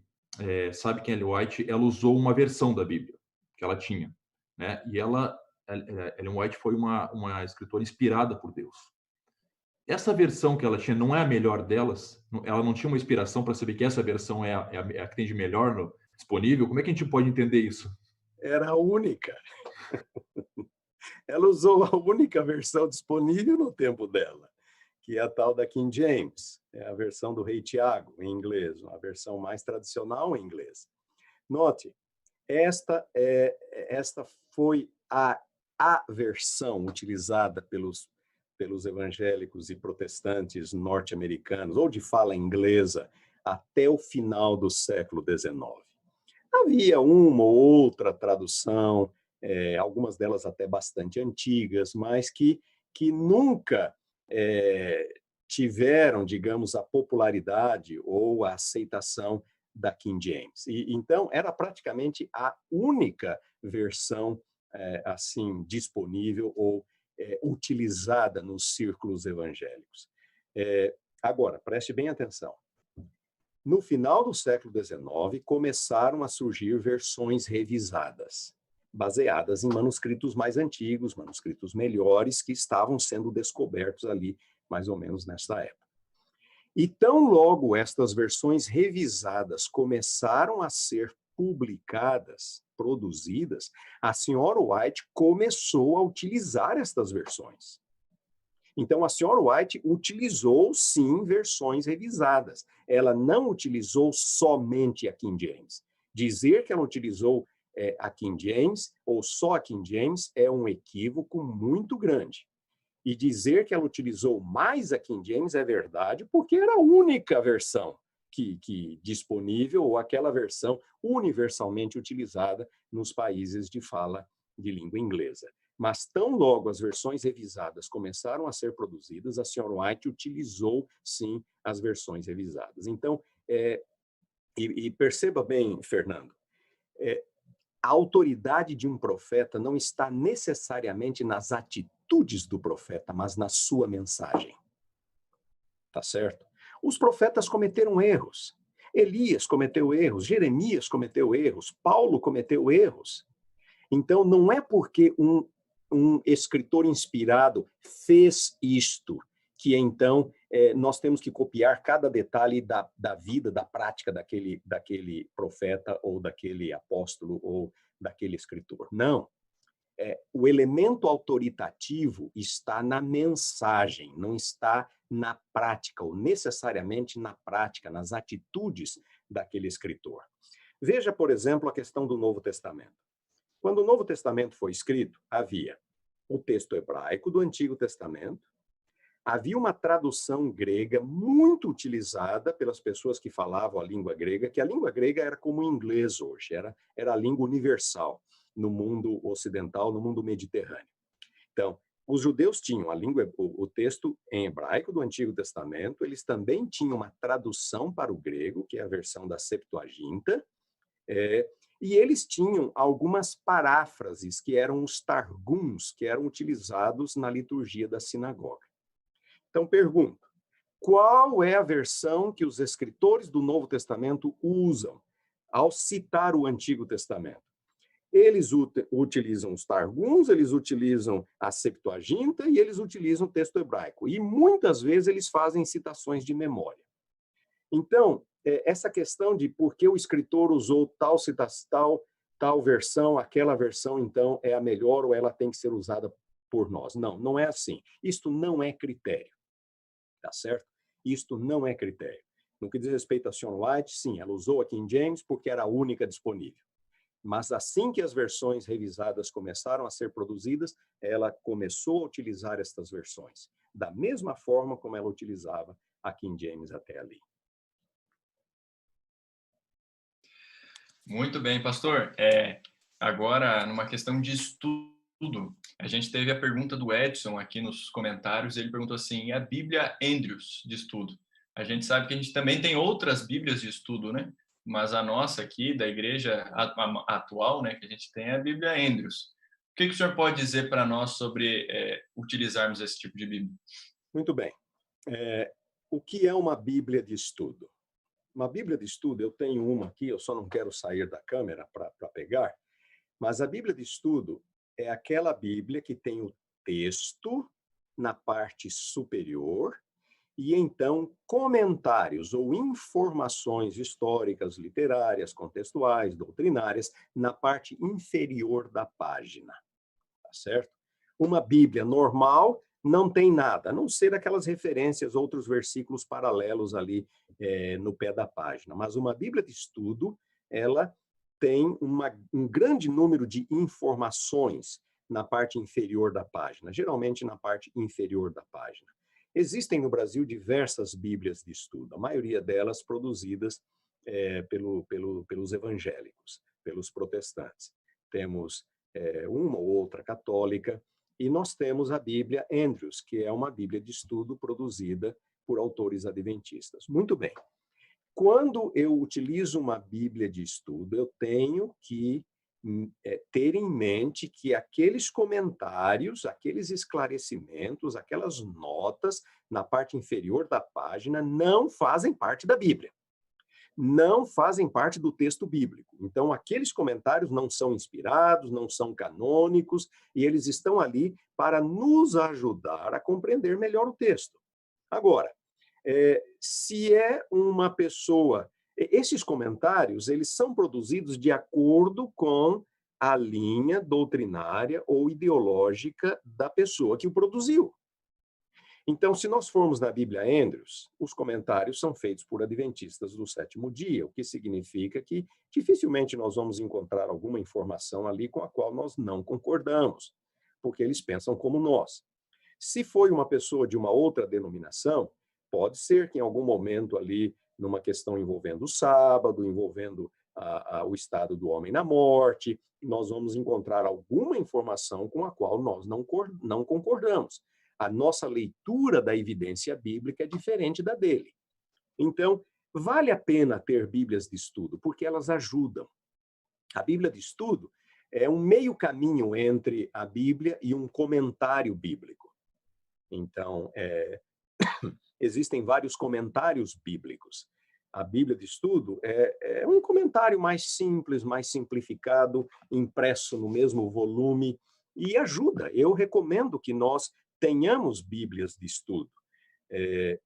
sabe que a Ellen White, ela usou uma versão da Bíblia que ela tinha, né? E Ellen White foi uma escritora inspirada por Deus. Essa versão que ela tinha não é a melhor delas? Ela não tinha uma inspiração para saber que essa versão é a que tem de melhor disponível? Como é que a gente pode entender isso? Era a única. Ela usou a única versão disponível no tempo dela, que é a tal da King James, é a versão do Rei Tiago, em inglês, a versão mais tradicional em inglês. Note, esta foi a versão utilizada pelos evangélicos e protestantes norte-americanos, ou de fala inglesa, até o final do século XIX. Havia uma ou outra tradução, algumas delas até bastante antigas, mas que nunca tiveram, digamos, a popularidade ou a aceitação da King James. E então era praticamente a única versão assim disponível ou utilizada nos círculos evangélicos. Agora, preste bem atenção. No final do século XIX, começaram a surgir versões revisadas, baseadas em manuscritos mais antigos, manuscritos melhores, que estavam sendo descobertos ali, mais ou menos nesta época. E tão logo estas versões revisadas começaram a ser publicadas, produzidas, a senhora White começou a utilizar estas versões. Então, a senhora White utilizou, sim, versões revisadas. Ela não utilizou somente a King James. Dizer que ela utilizou a King James, ou só a King James, é um equívoco muito grande. E dizer que ela utilizou mais a King James é verdade, porque era a única versão que disponível, ou aquela versão universalmente utilizada nos países de fala de língua inglesa. Mas tão logo as versões revisadas começaram a ser produzidas, a senhora White utilizou, sim, as versões revisadas. Então, e perceba bem, Fernando, a autoridade de um profeta não está necessariamente nas atitudes do profeta, mas na sua mensagem. Tá certo? Os profetas cometeram erros. Elias cometeu erros, Jeremias cometeu erros, Paulo cometeu erros. Então, não é porque um escritor inspirado fez isto, que então nós temos que copiar cada detalhe da vida, da prática daquele profeta ou daquele apóstolo ou daquele escritor. Não. O elemento autoritativo está na mensagem, não está na prática, ou necessariamente na prática, nas atitudes daquele escritor. Veja, por exemplo, a questão do Novo Testamento. Quando o Novo Testamento foi escrito, havia o texto hebraico do Antigo Testamento, havia uma tradução grega muito utilizada pelas pessoas que falavam a língua grega, que a língua grega era como o inglês hoje, era a língua universal no mundo ocidental, no mundo mediterrâneo. Então, os judeus tinham o texto em hebraico do Antigo Testamento, eles também tinham uma tradução para o grego, que é a versão da Septuaginta, e eles tinham algumas paráfrases, que eram os targums, que eram utilizados na liturgia da sinagoga. Então, pergunto, qual é a versão que os escritores do Novo Testamento usam ao citar o Antigo Testamento? Eles utilizam os Targums, eles utilizam a Septuaginta e eles utilizam o texto hebraico. E muitas vezes eles fazem citações de memória. Então, essa questão de por que o escritor usou tal versão, aquela versão, então, é a melhor ou ela tem que ser usada por nós. Não, não é assim. Isto não é critério. Tá certo? Isto não é critério. No que diz respeito a Sion White, sim, ela usou a King James porque era a única disponível. Mas assim que as versões revisadas começaram a ser produzidas, ela começou a utilizar estas versões, da mesma forma como ela utilizava a King James até ali. Muito bem, pastor. Agora, numa questão de estudo, a gente teve a pergunta do Edson aqui nos comentários. Ele perguntou assim: e a Bíblia Andrews de estudo? A gente sabe que a gente também tem outras Bíblias de estudo, né? Mas a nossa aqui, da igreja atual, né, que a gente tem é a Bíblia Andrews. O que o senhor pode dizer para nós sobre utilizarmos esse tipo de Bíblia? Muito bem. O que é uma Bíblia de estudo? Uma Bíblia de estudo, eu tenho uma aqui, eu só não quero sair da câmera para pegar, mas a Bíblia de estudo é aquela Bíblia que tem o texto na parte superior e então comentários ou informações históricas, literárias, contextuais, doutrinárias na parte inferior da página, tá certo? Uma Bíblia normal não tem nada, a não ser aquelas referências, outros versículos paralelos ali no pé da página. Mas uma Bíblia de estudo, ela tem um grande número de informações na parte inferior da página, geralmente na parte inferior da página. Existem no Brasil diversas Bíblias de estudo, a maioria delas produzidas pelos evangélicos, pelos protestantes. Temos uma ou outra católica, e nós temos a Bíblia Andrews, que é uma Bíblia de estudo produzida por autores adventistas. Muito bem. Quando eu utilizo uma Bíblia de estudo, eu tenho que ter em mente que aqueles comentários, aqueles esclarecimentos, aquelas notas na parte inferior da página não fazem parte da Bíblia. Não fazem parte do texto bíblico. Então, aqueles comentários não são inspirados, não são canônicos, e eles estão ali para nos ajudar a compreender melhor o texto. Agora, se é uma pessoa... Esses comentários, eles são produzidos de acordo com a linha doutrinária ou ideológica da pessoa que o produziu. Então, se nós formos na Bíblia Andrews, os comentários são feitos por adventistas do sétimo dia, o que significa que dificilmente nós vamos encontrar alguma informação ali com a qual nós não concordamos, porque eles pensam como nós. Se foi uma pessoa de uma outra denominação, pode ser que em algum momento ali, numa questão envolvendo o sábado, envolvendo o estado do homem na morte, nós vamos encontrar alguma informação com a qual nós não concordamos. A nossa leitura da evidência bíblica é diferente da dele. Então, vale a pena ter Bíblias de estudo, porque elas ajudam. A Bíblia de estudo é um meio caminho entre a Bíblia e um comentário bíblico. Então, existem vários comentários bíblicos. A Bíblia de estudo é um comentário mais simples, mais simplificado, impresso no mesmo volume, e ajuda. Eu recomendo que nós tenhamos Bíblias de estudo.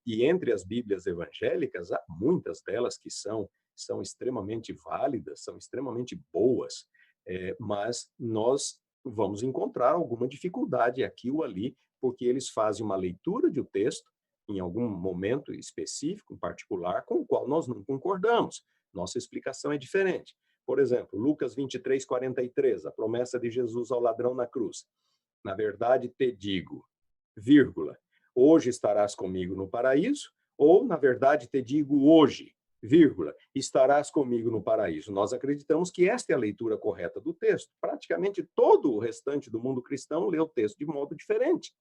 E entre as Bíblias evangélicas, há muitas delas que são extremamente válidas, são extremamente boas, mas nós vamos encontrar alguma dificuldade aqui ou ali, porque eles fazem uma leitura de um texto, em algum momento específico, em particular, com o qual nós não concordamos. Nossa explicação é diferente. Por exemplo, Lucas 23, 43, a promessa de Jesus ao ladrão na cruz. Na verdade, te digo, vírgula, hoje estarás comigo no paraíso, ou, na verdade, te digo hoje, vírgula, estarás comigo no paraíso. Nós acreditamos que esta é a leitura correta do texto. Praticamente todo o restante do mundo cristão lê o texto de modo diferente.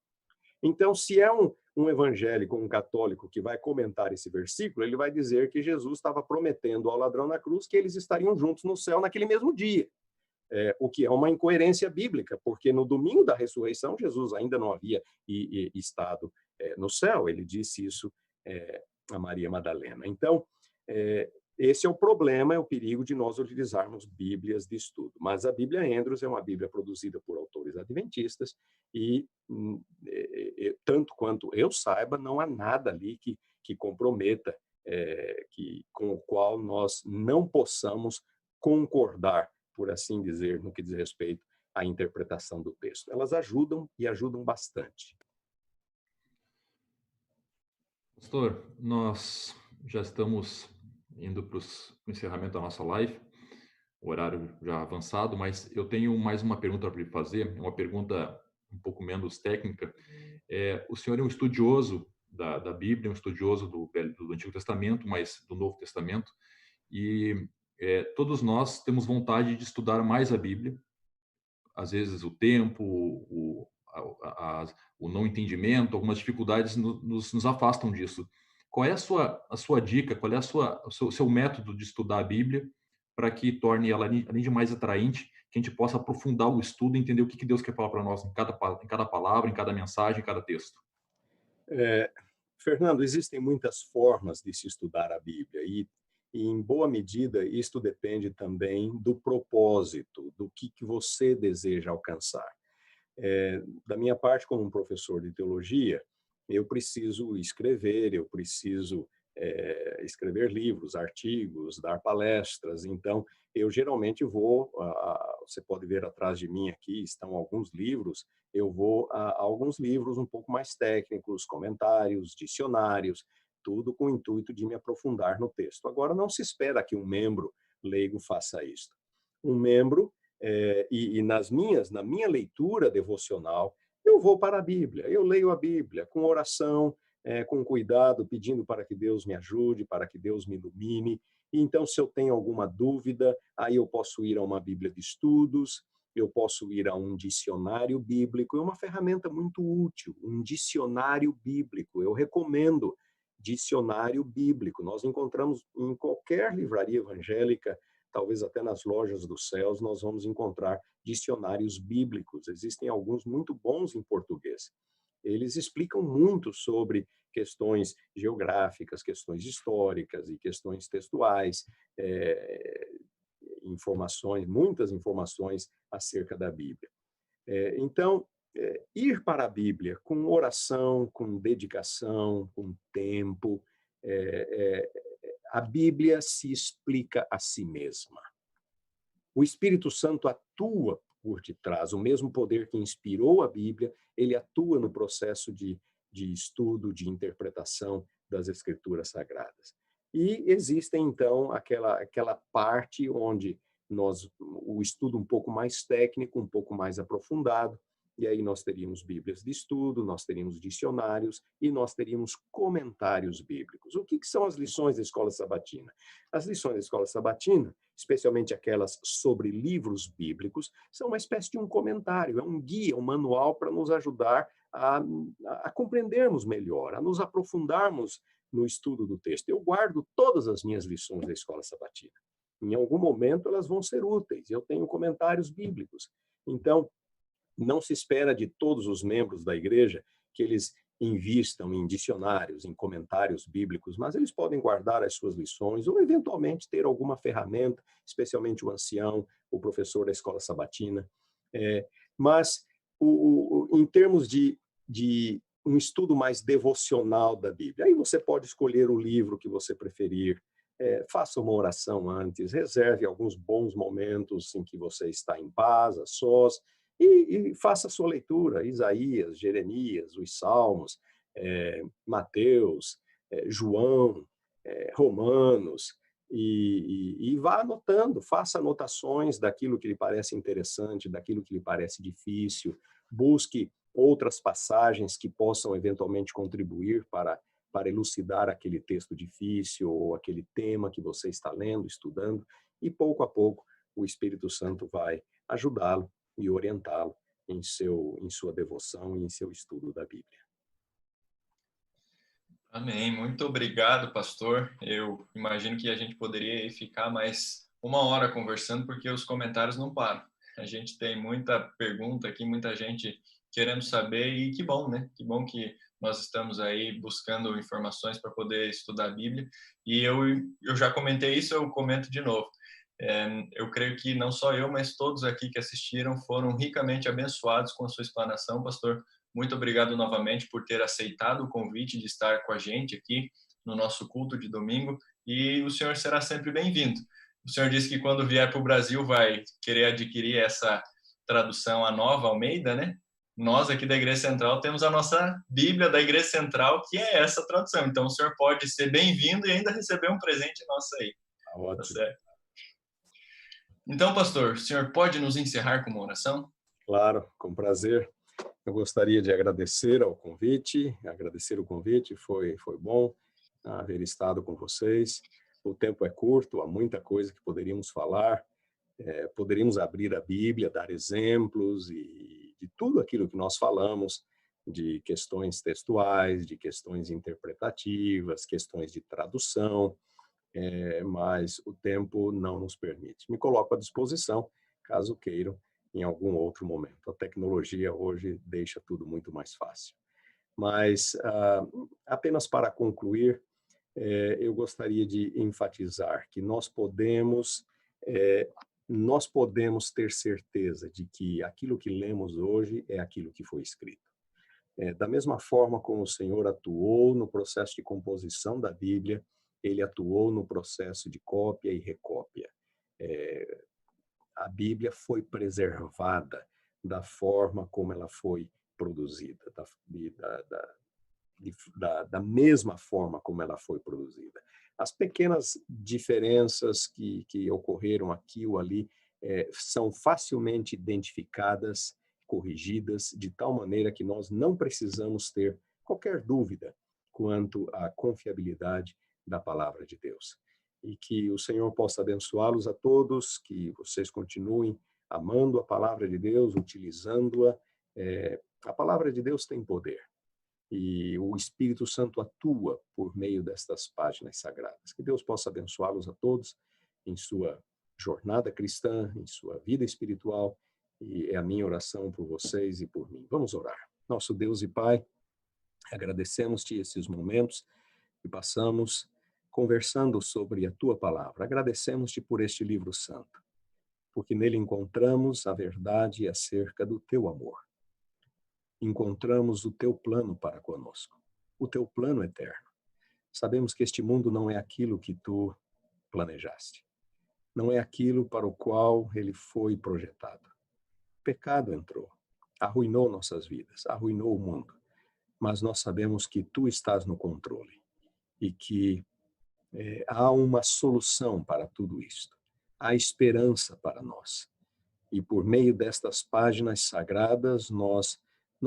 Então, se é um evangélico, um católico que vai comentar esse versículo, ele vai dizer que Jesus estava prometendo ao ladrão na cruz que eles estariam juntos no céu naquele mesmo dia. o que é uma incoerência bíblica, porque no domingo da ressurreição, Jesus ainda não havia estado no céu. Ele disse isso a Maria Madalena. Então, esse é o problema, é o perigo de nós utilizarmos bíblias de estudo. Mas a Bíblia Andrews é uma bíblia produzida por autores adventistas e, tanto quanto eu saiba, não há nada ali que comprometa, com o qual nós não possamos concordar, por assim dizer, no que diz respeito à interpretação do texto. Elas ajudam e ajudam bastante. Pastor, nós já estamos indo para o encerramento da nossa live, o horário já avançado, mas eu tenho mais uma pergunta para lhe fazer, uma pergunta um pouco menos técnica. O senhor é um estudioso da Bíblia, um estudioso do Antigo Testamento, mas do Novo Testamento, e todos nós temos vontade de estudar mais a Bíblia. Às vezes o tempo, o não entendimento, algumas dificuldades nos afastam disso. Qual é a sua dica, qual é o seu método de estudar a Bíblia para que torne ela, além de mais atraente, que a gente possa aprofundar o estudo e entender o que Deus quer falar para nós em cada palavra, em cada mensagem, em cada texto? Fernando, existem muitas formas de se estudar a Bíblia e em boa medida, isto depende também do propósito, do que você deseja alcançar. Da minha parte, como um professor de teologia, eu preciso escrever, eu preciso escrever livros, artigos, dar palestras. Então, eu geralmente vou, você pode ver atrás de mim aqui, estão alguns livros, eu vou a alguns livros um pouco mais técnicos, comentários, dicionários, tudo com o intuito de me aprofundar no texto. Agora, não se espera que um membro leigo faça isso. Um membro, na minha leitura devocional, eu vou para a Bíblia, eu leio a Bíblia com oração, com cuidado, pedindo para que Deus me ajude, para que Deus me ilumine. E então, se eu tenho alguma dúvida, aí eu posso ir a uma Bíblia de estudos, eu posso ir a um dicionário bíblico, é uma ferramenta muito útil, um dicionário bíblico. Eu recomendo dicionário bíblico. Nós encontramos em qualquer livraria evangélica, talvez até nas lojas dos céus, nós vamos encontrar dicionários bíblicos. Existem alguns muito bons em português. Eles explicam muito sobre questões geográficas, questões históricas e questões textuais, muitas informações acerca da Bíblia. Então, ir para a Bíblia com oração, com dedicação, com tempo, a Bíblia se explica a si mesma. O Espírito Santo atua por detrás, o mesmo poder que inspirou a Bíblia, ele atua no processo de estudo, de interpretação das Escrituras Sagradas. E existe, então, aquela parte onde o estudo um pouco mais técnico, um pouco mais aprofundado, e aí nós teríamos bíblias de estudo, nós teríamos dicionários e nós teríamos comentários bíblicos. O que são as lições da Escola Sabatina? As lições da Escola Sabatina, especialmente aquelas sobre livros bíblicos, são uma espécie de um comentário, é um guia, um manual para nos ajudar a compreendermos melhor, a nos aprofundarmos no estudo do texto. Eu guardo todas as minhas lições da Escola Sabatina. Em algum momento elas vão ser úteis. Eu tenho comentários bíblicos. Então, não se espera de todos os membros da igreja que eles invistam em dicionários, em comentários bíblicos, mas eles podem guardar as suas lições ou, eventualmente, ter alguma ferramenta, especialmente o ancião, o professor da escola sabatina. Mas, em termos de um estudo mais devocional da Bíblia, aí você pode escolher o livro que você preferir, faça uma oração antes, reserve alguns bons momentos em que você está em paz, a sós, e faça a sua leitura, Isaías, Jeremias, os Salmos, Mateus, João, Romanos, e vá anotando, faça anotações daquilo que lhe parece interessante, daquilo que lhe parece difícil, busque outras passagens que possam eventualmente contribuir para elucidar aquele texto difícil ou aquele tema que você está lendo, estudando, e pouco a pouco o Espírito Santo vai ajudá-lo e orientá-lo em sua devoção e em seu estudo da Bíblia. Amém. Muito obrigado, pastor. Eu imagino que a gente poderia ficar mais 1 hora conversando, porque os comentários não param. A gente tem muita pergunta aqui, muita gente querendo saber, e que bom, né? Que bom que nós estamos aí buscando informações para poder estudar a Bíblia. E eu já comentei isso, eu comento de novo. Eu creio que não só eu, mas todos aqui que assistiram foram ricamente abençoados com a sua explanação, pastor. Muito obrigado novamente por ter aceitado o convite de estar com a gente aqui no nosso culto de domingo, e o senhor será sempre bem-vindo. O senhor disse que quando vier para o Brasil vai querer adquirir essa tradução, a Nova Almeida, né? Nós aqui da Igreja Central temos a nossa Bíblia da Igreja Central, que é essa tradução. Então o senhor pode ser bem-vindo e ainda receber um presente nosso aí. Tá certo? Então, pastor, o senhor pode nos encerrar com uma oração? Claro, com prazer. Eu gostaria de agradecer o convite, foi bom haver estado com vocês. O tempo é curto, há muita coisa que poderíamos falar, poderíamos abrir a Bíblia, dar exemplos e de tudo aquilo que nós falamos, de questões textuais, de questões interpretativas, questões de tradução, mas o tempo não nos permite. Me coloco à disposição, caso queiram, em algum outro momento. A tecnologia hoje deixa tudo muito mais fácil. Mas, apenas para concluir, eu gostaria de enfatizar que nós podemos ter certeza de que aquilo que lemos hoje é aquilo que foi escrito. Da mesma forma como o Senhor atuou no processo de composição da Bíblia, ele atuou no processo de cópia e recópia. A Bíblia foi preservada da forma como ela foi produzida, da mesma forma como ela foi produzida. As pequenas diferenças que ocorreram aqui ou ali são facilmente identificadas, corrigidas, de tal maneira que nós não precisamos ter qualquer dúvida quanto à confiabilidade da palavra de Deus. E que o Senhor possa abençoá-los a todos, que vocês continuem amando a palavra de Deus, utilizando-a. A palavra de Deus tem poder e o Espírito Santo atua por meio destas páginas sagradas. Que Deus possa abençoá-los a todos em sua jornada cristã, em sua vida espiritual, e é a minha oração por vocês e por mim. Vamos orar. Nosso Deus e Pai, agradecemos-te esses momentos que passamos conversando sobre a tua palavra. Agradecemos-te por este livro santo, porque nele encontramos a verdade acerca do teu amor. Encontramos o teu plano para conosco, o teu plano eterno. Sabemos que este mundo não é aquilo que tu planejaste, não é aquilo para o qual ele foi projetado. O pecado entrou, arruinou nossas vidas, arruinou o mundo, mas nós sabemos que tu estás no controle e que há uma solução para tudo isto. Há esperança para nós. E por meio destas páginas sagradas, nós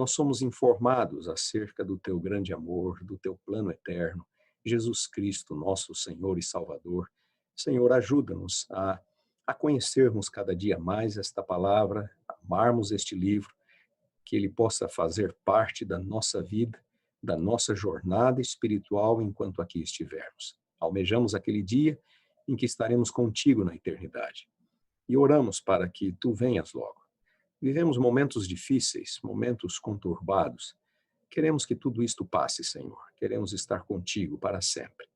somos informados acerca do teu grande amor, do teu plano eterno, Jesus Cristo, nosso Senhor e Salvador. Senhor, ajuda-nos a conhecermos cada dia mais esta palavra, amarmos este livro, que ele possa fazer parte da nossa vida, da nossa jornada espiritual enquanto aqui estivermos. Almejamos aquele dia em que estaremos contigo na eternidade. E oramos para que tu venhas logo. Vivemos momentos difíceis, momentos conturbados. Queremos que tudo isto passe, Senhor. Queremos estar contigo para sempre.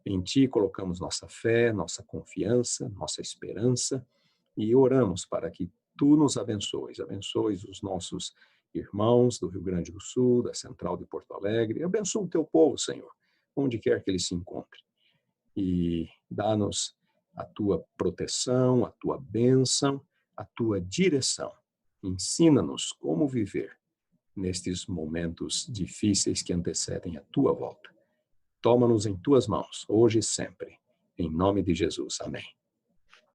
Em ti colocamos nossa fé, nossa confiança, nossa esperança e oramos para que tu nos abençoes. Abençoes os nossos irmãos do Rio Grande do Sul, da Central de Porto Alegre. Abençoa o teu povo, Senhor, onde quer que ele se encontre. E dá-nos a tua proteção, a tua bênção, a tua direção. Ensina-nos como viver nestes momentos difíceis que antecedem a tua volta. Toma-nos em tuas mãos, hoje e sempre. Em nome de Jesus. Amém.